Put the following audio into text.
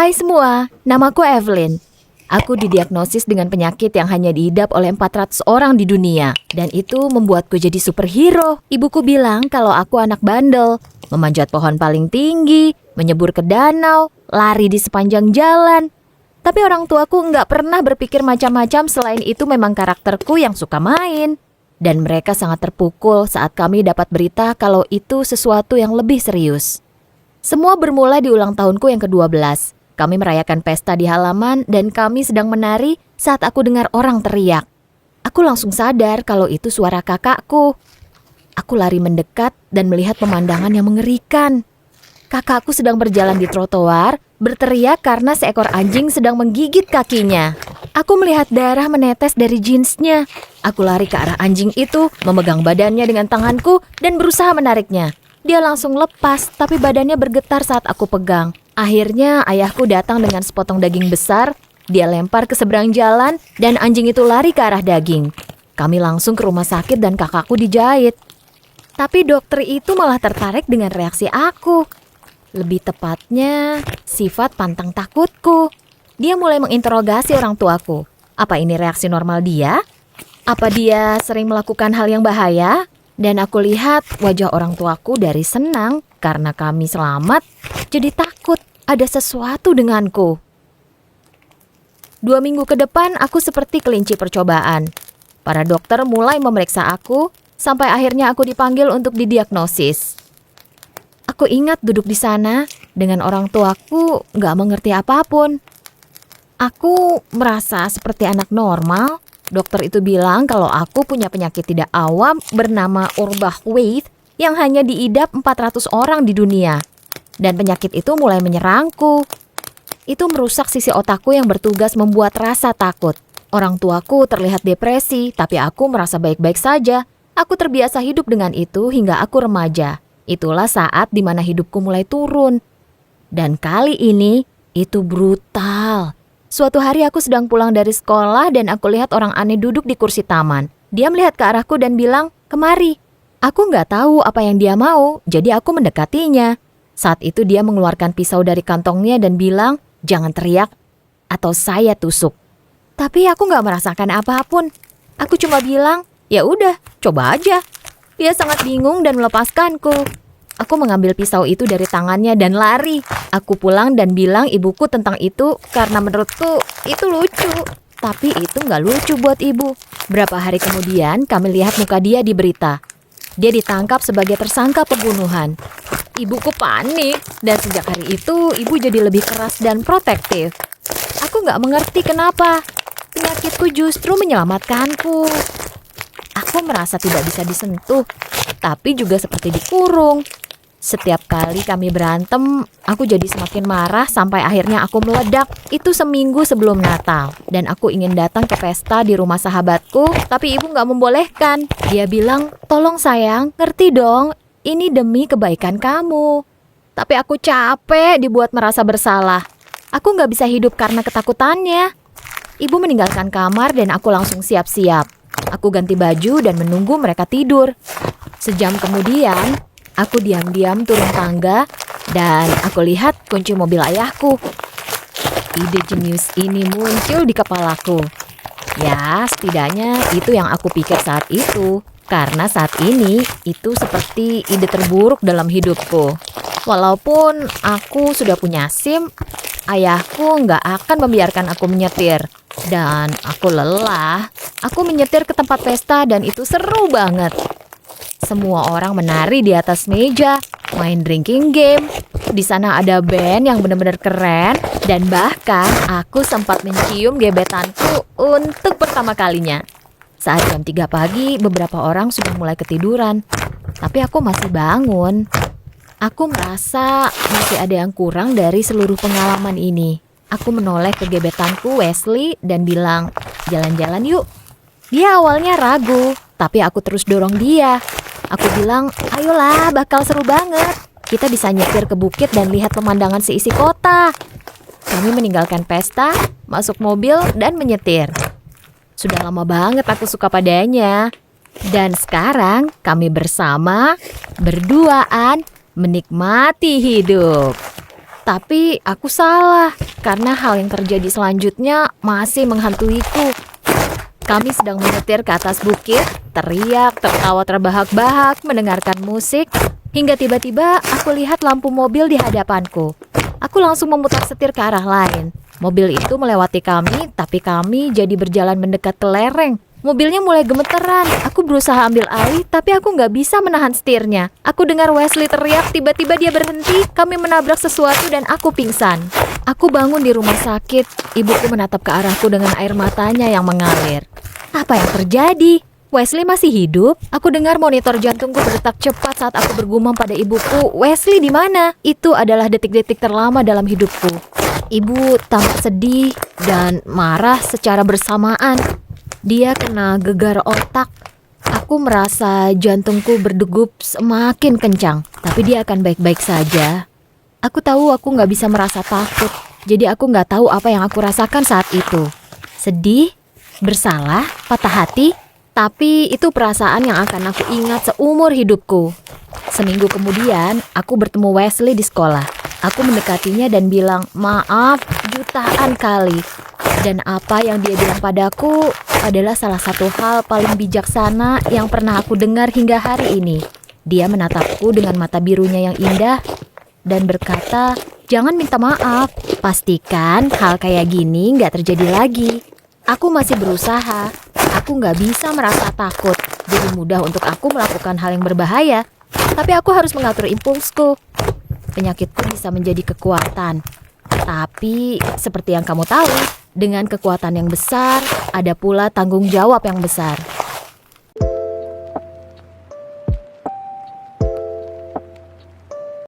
Hai semua, namaku Evelyn. Aku didiagnosis dengan penyakit yang hanya diidap oleh 400 orang di dunia. Dan itu membuatku jadi superhero. Ibuku bilang kalau aku anak bandel, memanjat pohon paling tinggi, menyebur ke danau, lari di sepanjang jalan. Tapi orang tuaku nggak pernah berpikir macam-macam selain itu memang karakterku yang suka main. Dan mereka sangat terpukul saat kami dapat berita kalau itu sesuatu yang lebih serius. Semua bermula di ulang tahunku yang ke-12. Kami merayakan pesta di halaman dan kami sedang menari saat aku dengar orang teriak. Aku langsung sadar kalau itu suara kakakku. Aku lari mendekat dan melihat pemandangan yang mengerikan. Kakakku sedang berjalan di trotoar, berteriak karena seekor anjing sedang menggigit kakinya. Aku melihat darah menetes dari jeansnya. Aku lari ke arah anjing itu, memegang badannya dengan tanganku dan berusaha menariknya. Dia langsung lepas, tapi badannya bergetar saat aku pegang. Akhirnya ayahku datang dengan sepotong daging besar. Dia lempar ke seberang jalan dan anjing itu lari ke arah daging. Kami langsung ke rumah sakit dan kakakku dijahit. Tapi dokter itu malah tertarik dengan reaksi aku. Lebih tepatnya, sifat pantang takutku. Dia mulai menginterogasi orang tuaku. Apa ini reaksi normal dia? Apa dia sering melakukan hal yang bahaya? Dan aku lihat wajah orang tuaku dari senang karena kami selamat, jadi takut ada sesuatu denganku. 2 minggu ke depan aku seperti kelinci percobaan. Para dokter mulai memeriksa aku, sampai akhirnya aku dipanggil untuk didiagnosis. Aku ingat duduk di sana dengan orang tuaku gak mengerti apapun. Aku merasa seperti anak normal. Dokter itu bilang kalau aku punya penyakit tidak awam bernama Urbach-Wiethe yang hanya diidap 400 orang di dunia. Dan penyakit itu mulai menyerangku. Itu merusak sisi otakku yang bertugas membuat rasa takut. Orang tuaku terlihat depresi, tapi aku merasa baik-baik saja. Aku terbiasa hidup dengan itu hingga aku remaja. Itulah saat dimana hidupku mulai turun. Dan kali ini, itu brutal. Suatu hari aku sedang pulang dari sekolah dan aku lihat orang aneh duduk di kursi taman. Dia melihat ke arahku dan bilang, "Kemari." Aku nggak tahu apa yang dia mau, jadi aku mendekatinya. Saat itu dia mengeluarkan pisau dari kantongnya dan bilang, "Jangan teriak atau saya tusuk." Tapi aku nggak merasakan apapun. Aku cuma bilang, "Ya udah, coba aja." Dia sangat bingung dan melepaskanku. Aku mengambil pisau itu dari tangannya dan lari. Aku pulang dan bilang ibuku tentang itu karena menurutku itu lucu. Tapi itu nggak lucu buat ibu. Berapa hari kemudian kami lihat muka dia di berita. Dia ditangkap sebagai tersangka pembunuhan. Ibuku panik dan sejak hari itu ibu jadi lebih keras dan protektif. Aku nggak mengerti kenapa. Penyakitku justru menyelamatkanku. Aku merasa tidak bisa disentuh, tapi juga seperti dikurung. Setiap kali kami berantem, aku jadi semakin marah sampai akhirnya aku meledak. Itu seminggu sebelum Natal. Dan aku ingin datang ke pesta di rumah sahabatku, tapi ibu gak membolehkan. Dia bilang, "Tolong sayang, ngerti dong, ini demi kebaikan kamu." Tapi aku capek dibuat merasa bersalah. Aku gak bisa hidup karena ketakutannya. Ibu meninggalkan kamar dan aku langsung siap-siap. Aku ganti baju dan menunggu mereka tidur. Sejam kemudian, aku diam-diam turun tangga dan aku lihat kunci mobil ayahku. Ide jenius ini muncul di kepalaku. Ya, setidaknya itu yang aku pikir saat itu. Karena saat ini itu seperti ide terburuk dalam hidupku. Walaupun aku sudah punya SIM, ayahku nggak akan membiarkan aku menyetir. Dan aku lelah. Aku menyetir ke tempat pesta dan itu seru banget. Semua orang menari di atas meja, main drinking game. Di sana ada band yang benar-benar keren. Dan bahkan aku sempat mencium gebetanku untuk pertama kalinya. Saat jam 3 pagi, beberapa orang sudah mulai ketiduran. Tapi aku masih bangun. Aku merasa masih ada yang kurang dari seluruh pengalaman ini. Aku menoleh ke gebetanku Wesley dan bilang, "Jalan-jalan yuk." Dia awalnya ragu, tapi aku terus dorong dia. Aku bilang, "Ayolah, bakal seru banget. Kita bisa nyetir ke bukit dan lihat pemandangan seisi kota." Kami meninggalkan pesta, masuk mobil dan menyetir. Sudah lama banget aku suka padanya. Dan sekarang kami bersama, berduaan, menikmati hidup. Tapi aku salah, karena hal yang terjadi selanjutnya masih menghantuiku. Kami sedang menyetir ke atas bukit, teriak, tertawa terbahak-bahak, mendengarkan musik, hingga tiba-tiba aku lihat lampu mobil di hadapanku. Aku langsung memutar setir ke arah lain. Mobil itu melewati kami, tapi kami jadi berjalan mendekat ke lereng. Mobilnya mulai gemeteran. Aku berusaha ambil alih, tapi aku nggak bisa menahan setirnya. Aku dengar Wesley teriak, tiba-tiba dia berhenti. Kami menabrak sesuatu dan aku pingsan. Aku bangun di rumah sakit. Ibuku menatap ke arahku dengan air matanya yang mengalir. Apa yang terjadi? Wesley masih hidup? Aku dengar monitor jantungku berdetak cepat saat aku bergumam pada ibuku, "Wesley di mana?" Itu adalah detik-detik terlama dalam hidupku. Ibu tampak sedih dan marah secara bersamaan. Dia kena gegar otak. Aku merasa jantungku berdegup semakin kencang, tapi dia akan baik-baik saja. Aku tahu aku nggak bisa merasa takut, jadi aku nggak tahu apa yang aku rasakan saat itu. Sedih, bersalah, patah hati, tapi itu perasaan yang akan aku ingat seumur hidupku. Seminggu kemudian, aku bertemu Wesley di sekolah. Aku mendekatinya dan bilang, "Maaf, jutaan kali." Dan apa yang dia bilang padaku adalah salah satu hal paling bijaksana yang pernah aku dengar hingga hari ini. Dia menatapku dengan mata birunya yang indah dan berkata, "Jangan minta maaf, pastikan hal kayak gini nggak terjadi lagi." Aku masih berusaha, aku nggak bisa merasa takut. Jadi mudah untuk aku melakukan hal yang berbahaya, tapi aku harus mengatur impulsku. Penyakitku bisa menjadi kekuatan. Tapi seperti yang kamu tahu, dengan kekuatan yang besar, ada pula tanggung jawab yang besar.